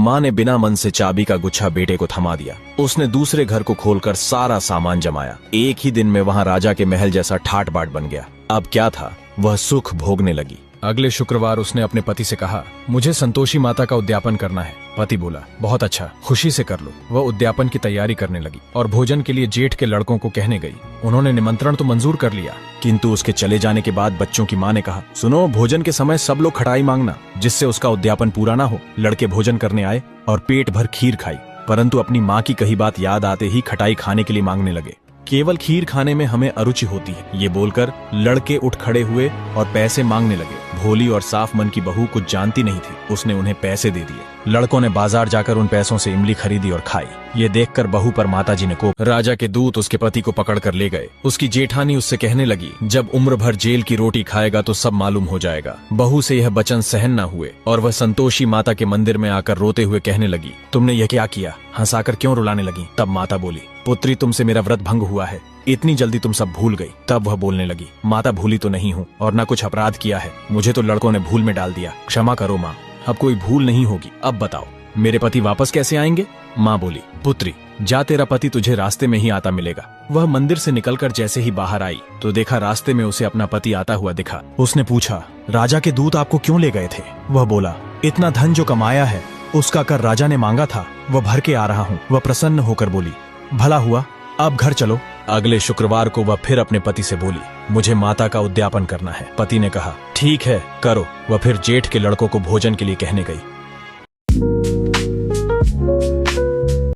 माँ ने बिना मन से चाबी का गुच्छा बेटे को थमा दिया। उसने दूसरे घर को खोलकर सारा सामान जमाया। एक ही दिन में वहाँ राजा के महल जैसा ठाट बाट बन गया। अब क्या था, वह सुख भोगने लगी। अगले शुक्रवार उसने अपने पति से कहा, मुझे संतोषी माता का उद्यापन करना है। पति बोला, बहुत अच्छा, खुशी से कर लो। वह उद्यापन की तैयारी करने लगी और भोजन के लिए जेठ के लड़कों को कहने गई। उन्होंने निमंत्रण तो मंजूर कर लिया, किंतु उसके चले जाने के बाद बच्चों की माँ ने कहा, सुनो, भोजन के समय सब लोग खटाई मांगना, जिससे उसका उद्यापन पूरा ना हो। लड़के भोजन करने आए और पेट भर खीर खाई, परंतु अपनी माँ की कही बात याद आते ही खटाई खाने के लिए मांगने लगे। केवल खीर खाने में हमें अरुचि होती है, ये बोलकर लड़के उठ खड़े हुए और पैसे मांगने लगे। भोली और साफ मन की बहू कुछ जानती नहीं थी, उसने उन्हें पैसे दे दिए। लड़कों ने बाजार जाकर उन पैसों से इमली खरीदी और खाई। ये देखकर बहू पर माताजी ने कोप। राजा के दूत उसके पति को पकड़कर ले गए। उसकी जेठानी उससे कहने लगी, जब उम्र भर जेल की रोटी खाएगा तो सब मालूम हो जाएगा। बहू से यह वचन सहन न हुए और वह संतोषी माता के मंदिर में आकर रोते हुए कहने लगी, तुमने यह क्या किया? हंसाकर क्यों रुलाने लगी? तब माता बोली, पुत्री, तुमसे मेरा व्रत भंग हुआ है, इतनी जल्दी तुम सब भूल गई। तब वह बोलने लगी, माता, भूली तो नहीं हूँ और न कुछ अपराध किया है, मुझे तो लड़कों ने भूल में डाल दिया, क्षमा करो माँ, अब कोई भूल नहीं होगी। अब बताओ, मेरे पति वापस कैसे आएंगे? माँ बोली, पुत्री, जा, तेरा पति तुझे रास्ते में ही आता मिलेगा। वह मंदिर से निकलकर जैसे ही बाहर आई तो देखा रास्ते में उसे अपना पति आता हुआ दिखा। उसने पूछा, राजा के दूत आपको क्यों ले गए थे? वह बोला, इतना धन जो कमाया है उसका कर राजा ने मांगा था, वह भर के आ रहा हूँ। वह प्रसन्न होकर बोली, भला हुआ, अब घर चलो। अगले शुक्रवार को वह फिर अपने पति से बोली, मुझे माता का उद्यापन करना है। पति ने कहा, ठीक है, करो। वह फिर जेठ के लड़कों को भोजन के लिए कहने गई।